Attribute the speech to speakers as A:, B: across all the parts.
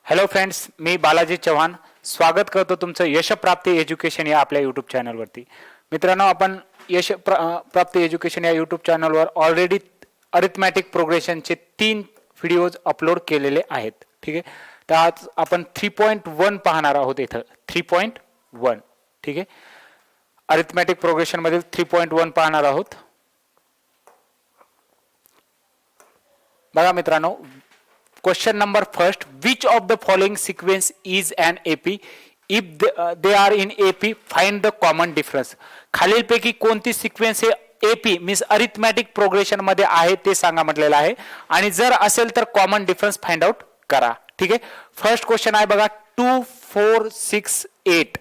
A: Hello friends, मी बालाजी चव्हाण स्वागत करतो तुमचं यशप्राप्ती एज्युकेशन या आपल्या यूट्यूब चॅनलवरती. मित्रांनो, आपण प्राप्ती एज्युकेशन या यूट्यूब चॅनलवर ऑलरेडी अरिथमॅटिक प्रोग्रेशनचे 3 व्हिडिओज अपलोड केलेले आहेत. ठीक आहे, तर आज आपण 3.1 पाहणार आहोत. इथं 3.1 ठीक आहे, अरिथमॅटिक प्रोग्रेशन मधील 3.1 पाहणार आहोत. बघा मित्रांनो, question number first, which of the following sequence is an AP if they are in AP find the common difference. खालीलपैकी कोणती सिक्वेन्स हे एपी मीन्स अरिथमॅटिक प्रोग्रेशन मध्ये आहे ते सांगा म्हटलेलं आहे, आणि जर असेल तर कॉमन डिफरन्स फाइंड आउट करा. ठीक आहे, फर्स्ट क्वेश्चन आहे बघा 2 4 6 8.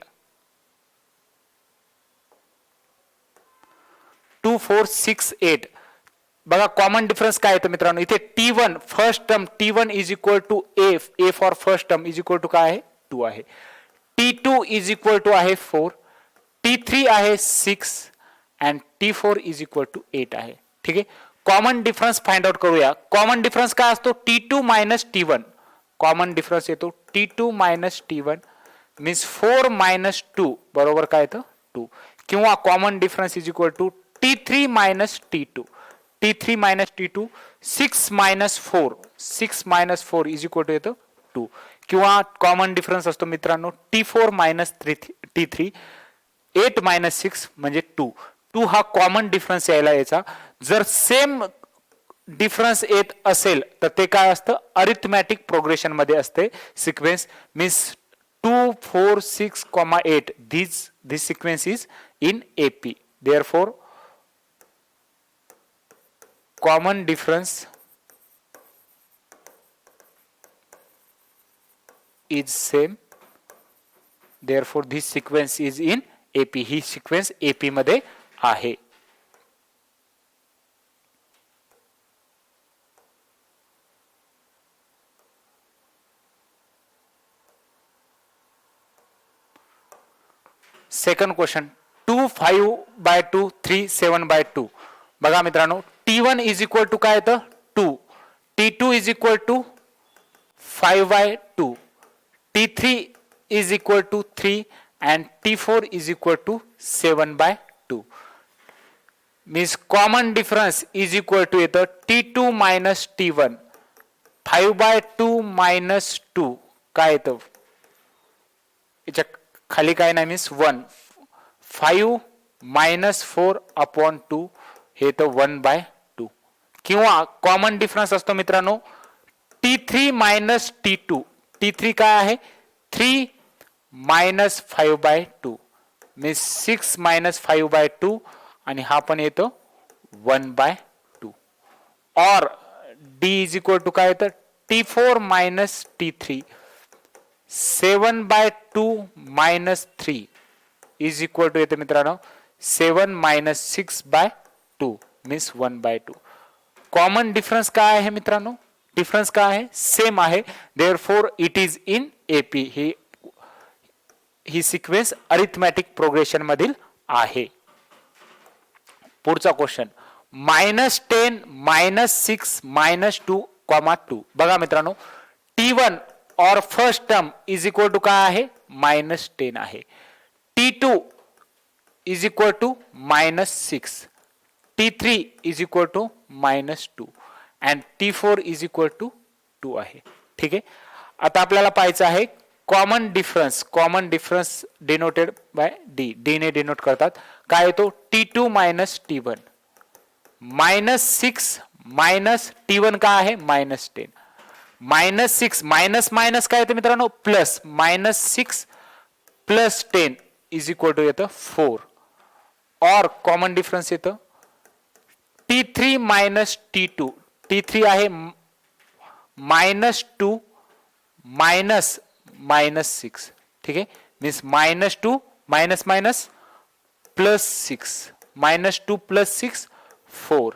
A: 2 4 6 8 बघा, कॉमन डिफरन्स काय येतो मित्रांनो. इथे T1 first term T1 is equal to a for first term is equal to काय आहे 2 आहे. T2 इज इक्वल टू आहे 4, T3 आहे 6 and T4 is equal to 8 आहे. ठीक आहे, कॉमन डिफरन्स फाइंड आउट करूया. कॉमन डिफरन्स काय असतो T2 minus T1. Common difference येतो T2 minus T1 means 4 minus 2 बरोबर काय येतं 2, किंवा common difference is equal to T3 minus T2. T3 minus T2 6 minus 4 6 minus 4 is equal to येतं 2, किंवा कॉमन डिफरन्स असतो मित्रांनो T4 मायनस T3 8 मायनस 6 म्हणजे 2 हा कॉमन डिफरन्स यायचा. जर सेम डिफरन्स येत असेल तर ते काय असतं अरिथमॅटिक प्रोग्रेशन मध्ये असते sequence means 2 4 6, 8 this sequence is in AP. Therefore common difference is same. Therefore this sequence is in AP. He sequence AP मध्ये आहे. Second question 2 5 by 2 3 7 by 2. बघा मित्रांनो, T1 इज इक्वल टू काय येतं 2, T2 is equal to 5 by 2, T3 is equal to 3 and T4 is equal to 7 by 2. Means common difference is equal to येतं T2 minus T1. 5 by 2 minus 2 काय येतं याच्या खाली काय नाही मीन्स 1. 5 मायनस 4 अपॉन 2 हे तर 1 by 2, किंवा कॉमन डिफरन्स असतो मित्रांनो T3 मायनस T2. T3 काय आहे 3 minus 5 by 2 means 6 minus 5 by 2, आणि हा पण येतो 1 by 2. और D इज इक्वल टू काय येतं T4 minus T3. 7 by 2 minus 3 is equal to येते मित्रांनो 7 minus 6 by 2 means 1 by 2. Common difference काय आहे मित्रांनो, डिफरन्स काय आहे सेम आहे. Therefore it is in AP. ही सिक्वेन्स अरिथमॅटिक प्रोग्रेशन मधील आहे. पुढचा क्वेश्चन -10 -6 -2 2. बघा मित्रांनो, T1 और first term is equal to काय आहे -10 आहे. T2 is equal to -6, T3 is equal to -2 and T4 is equal to 2 आहे. ठीक आहे, आता आपल्याला पाहायचं आहे common difference. Common difference denoted by D ने डिनोट करतात. काय येतो T2 minus T1 -6 minus T1 काय आहे -10 -6 मायनस मायनस काय येतं मित्रांनो plus -6 plus 10 is equal to येतं 4. और कॉमन डिफरन्स येतं T3 मायनस T2. T3 आहे -2 मायनस -6. ठीक आहे, means -2 minus minus plus 6 -2 plus 6 4.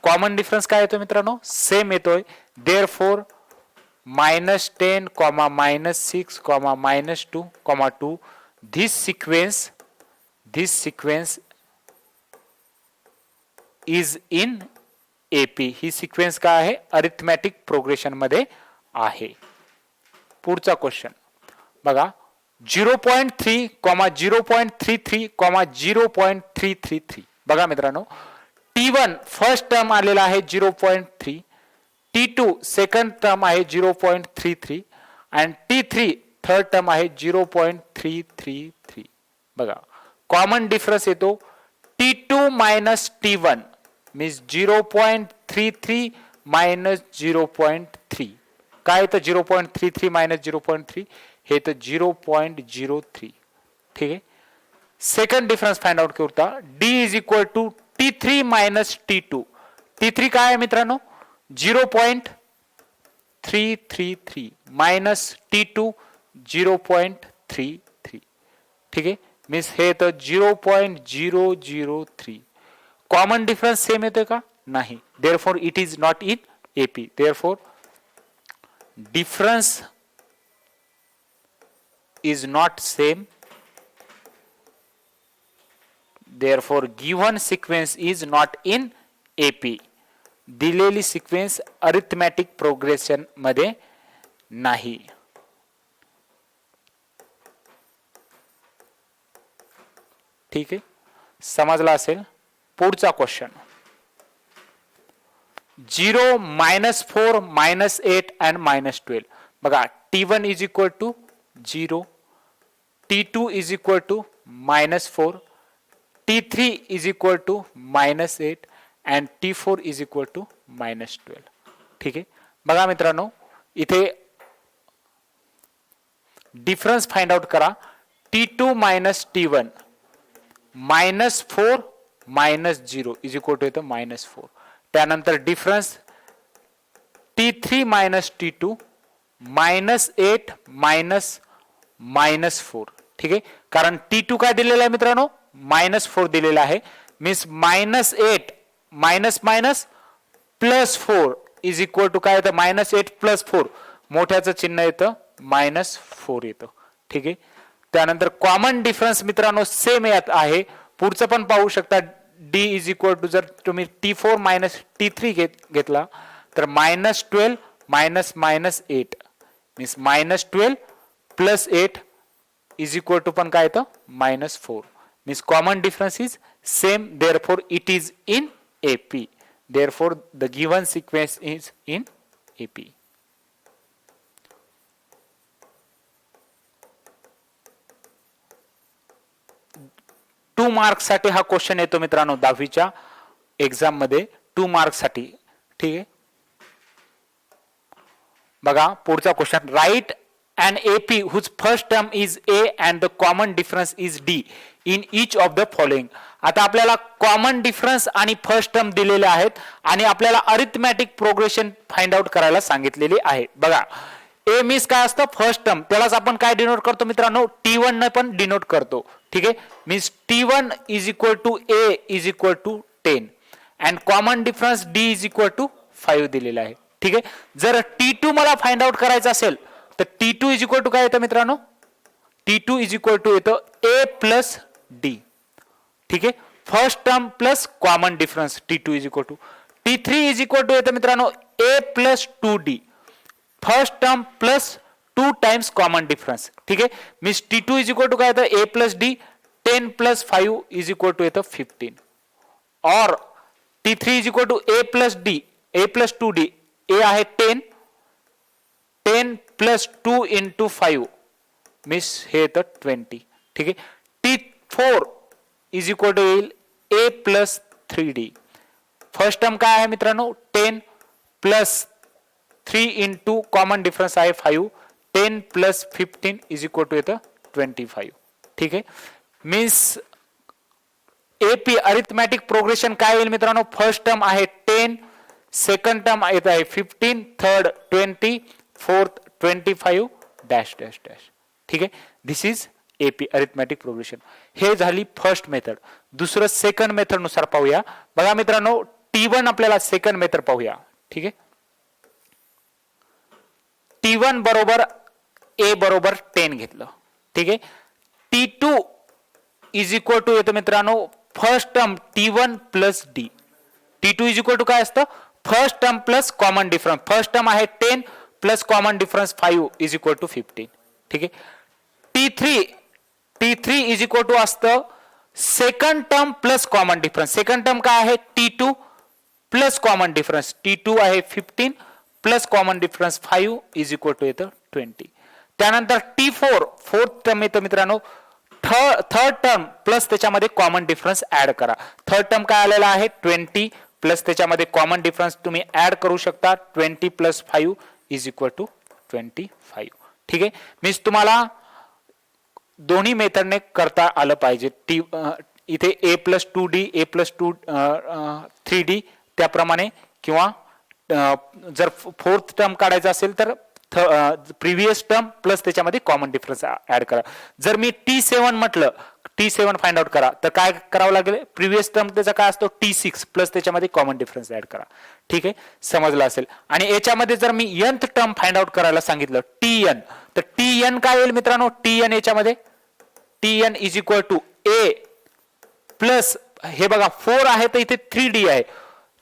A: Common difference काय येतो मित्रांनो सेम येतोय. Therefore -10 -6 -2 2 this sequence is in AP. He sequence काय आहे अरिथमॅटिक प्रोग्रेशन मध्ये आहे. पुढचा क्वेश्चन बघा 0.3, 0.33, 0.333. बघा मित्रांनो T1 फर्स्ट टर्म आलेला आहे 0.3, T2 सेकंड टर्म आहे 0.33 आणि T3 थर्ड टर्म आहे 0.333. बघा कॉमन डिफरन्स येतो T2 minus T1 means 0.33 minus 0.3. काय येतं 0.33 मायनस 0.3 हे तर 0.03. ठीक आहे. सेकंड डिफरन्स फाइंड आउट करता D is equal to T3 minus T2. T3 काय आहे मित्रांनो 0.333 मायनस T2 0.33. ठीक आहे मीन्स हे तर 0.003. कॉमन डिफरन्स सेम येतोय का नाही. Therefore it is not in AP. Therefore difference is not same, therefore given sequence is not in AP. दिलेली सिक्वेन्स अरिथमॅटिक प्रोग्रेशन मध्ये नाही. ठीक आहे समजला असेल. पुढचा क्वेश्चन 0, -4, -8 and -12. बघा T1 is equal to 0, T2 is equal to -4, T3 is equal to -8 and T4 is equal to -12. ठीक आहे बघा मित्रांनो इथे डिफरन्स फाइंड आउट करा. T2 minus T1 -4 -0 is equal to येतं -4. त्यानंतर डिफरन्स T3 मायनस T2 -8 -4. ठीक आहे कारण T2 काय दिलेला आहे मित्रांनो -4 दिलेला आहे मीन्स -8 +4 इज इक्वल टू काय येतं -8 +4 मोठ्याचं चिन्ह येतं -4 येतं. ठीक आहे त्यानंतर कॉमन डिफरन्स मित्रांनो सेम येत आहे. पुढचं पण पाहू शकता D इज इक्वल टू जर तुम्ही T4 मायनस T3 घेतला तर -12 -8 मीन्स -12 +8 इज इक्वल टू पण काय येतं -4 means common difference is same. Therefore it is in AP. Therefore the given sequence is in AP. Two marks साठी हा क्वेश्चन येतो मित्रांनो 10वीच्या एक्झाम मध्ये 2 मार्क्स साठी. ठीक आहे बघा पुढचा question right an AP whose first term is A and the common difference is D in each of the following. आता आपल्याला कॉमन डिफरन्स आणि फर्स्ट टर्म दिलेले आहेत आणि आपल्याला अरिथमॅटिक प्रोग्रेशन फाइंड आउट करायला सांगितलेली आहे. बघा ए मीन्स काय असतं फर्स्ट टर्म त्यालाच आपण काय डिनोट करतो मित्रांनो T1 ने पण डिनोट करतो. ठीक आहे means T1 is equal to A is equal to 10 and common difference D is equal to 5 दिलेला आहे. ठीक आहे जर T2 मला फाइंड आउट करायचं असेल तर T2 इज इक्वल टू काय येतं मित्रांनो T2 इज इक्वल टू येतं A प्लस D. ठीक आहे first term plus common difference T2 is equal to T3 is equal to येतं मित्रांनो A plus 2D first term plus 2 times common difference. ठीक आहे means T2 is equal to काय येतं A plus D 10 plus 5 is equal to येतं 15 और T3 is equal to A plus D A plus 2D A आहे 10 plus 2 into 5 means हे येतं 20. ठीक आहे T4 इज इक्वल टू येईल A plus 3D first term काय आहे मित्रांनो 10 प्लस 3 इंटू कॉमन डिफरन्स आहे 5 10 प्लस 15 इज इक्वल टू येतं 25. ठीक आहे मीन्स AP अरिथमॅटिक प्रोग्रेशन काय येईल मित्रांनो फर्स्ट टर्म आहे 10 सेकंड टर्म येत आहे 15 third 20 fourth 25 dash dash dash. ठीक आहे दिस इज AP अरिथमॅटिक प्रोग्रेशन. हे झाली फर्स्ट मेथड. दुसरं सेकंड मेथड नुसार पाहूया. बघा मित्रांनो T1 आपल्याला सेकंड मेथड पाहूया. ठीक आहे T1 बरोबर A बरोबर 10 घेतलं. ठीक आहे T2 इज इक्वल टू येतं मित्रांनो first term T1 plus D. T2 is equal to काय असतं first term plus common difference first term आहे 10 plus common difference 5 is equal to 15. ठीक आहे. T3 इज इक्वल टू असतं second term plus common difference. Second term काय आहे T2 plus common difference. T2 आहे 15 plus common difference 5 is equal to येतं 20. त्यानंतर T4 fourth term येतं मित्रांनो थर्ड टर्म प्लस त्याच्यामध्ये कॉमन डिफरन्स ऍड करा. थर्ड टर्म काय आलेला आहे 20 प्लस त्याच्यामध्ये कॉमन डिफरन्स तुम्ही ऍड करू शकता. 20 प्लस 5 इज इक्वल टू 25. ठीक आहे. मीन्स तुम्हाला दोन्ही मेथडने करता आलं पाहिजे. इथे a plus 2d a plus 3d त्याप्रमाणे किंवा जर फोर्थ टर्म काढायचा असेल तर प्रिव्हियस टर्म प्लस त्याच्यामध्ये कॉमन डिफरन्स ऍड करा. जर मी T7 म्हटलं T7 फाइंड आउट करा तर काय करावं लागेल प्रिव्हियस टर्म त्याचा काय असतो T6 प्लस त्याच्यामध्ये कॉमन डिफरन्स ऍड करा. ठीक आहे समजलं असेल. आणि याच्यामध्ये जर मी nth टर्म फाइंड आउट करायला सांगितलं Tn तर Tn काय येईल मित्रांनो Tn याच्यामध्ये Tn is equal to a plus हे बघा 4 आहे तर इथे 3d आहे.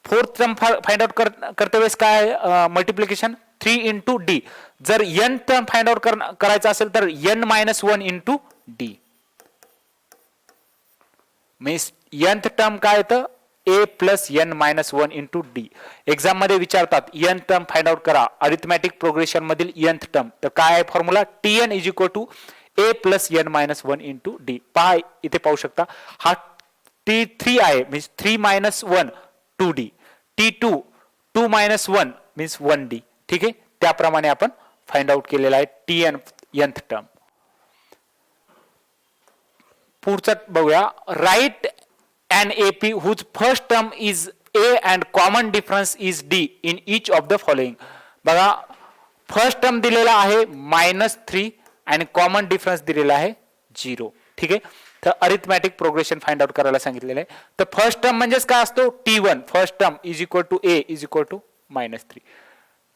A: फोर्थ टर्म फाइंड आउट करते वेळेस काय मल्टिप्लिकेशन 3 इंटू डी. जर n टर्म फाइंड आउट करायचा असेल तर n-1 इंटू डी. मीन्स nth टर्म काय येतं a प्लस n-1 इंटू डी. एक्झाम मध्ये विचारतात n टर्म फाइंड आउट करा अरिथमॅटिक प्रोग्रेशन मधील nth टर्म. तर काय आहे formula Tn is equal to a plus n-1 into डी. पहा इथे पाहू शकता हा T3 आहे means 3-1 2d. T2 2-1 means 1d. ठीक आहे. त्याप्रमाणे आपण फाइंड आउट केलेला आहे Tn nth टर्म. पुढचं बघूया. Right an AP whose first term is a and common difference is d in each of the following. बघा फर्स्ट टर्म दिलेला आहे -3 आणि कॉमन डिफरन्स दिलेला आहे 0. ठीक आहे. तर अरिथमॅटिक प्रोग्रेशन फाइंड आउट करायला सांगितलेलं आहे. तर फर्स्ट टर्म म्हणजेच काय असतो T1 first term is equal to a is equal to -3.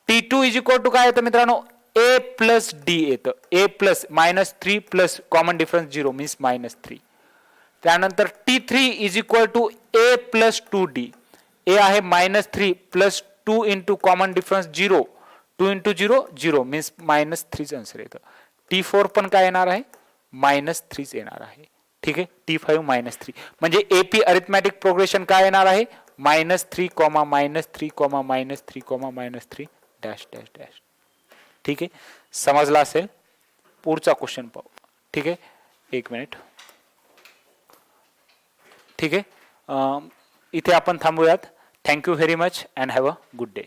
A: T2 is equal to काय येतं मित्रांनो a प्लस d येतं. a plus -3 plus common difference 0 means -3. त्यानंतर T3 is equal to a plus 2d. a आहे -3 plus 2 into common difference 0 2 into 0 0 means -3 answer येतं. T4 पण काय येणार आहे -3 येणार आहे. ठीक आहे. T5 -3 म्हणजे AP अरिथमॅटिक प्रोग्रेशन काय येणार आहे -3, -3, -3, डॅश डॅश डॅश. ठीक आहे. समजला असेल. पुढचा क्वेश्चन पाहू. ठीक आहे. 1 मिनिट. ठीक आहे. इथे आपण थांबूयात. Thank you very much and have a good day.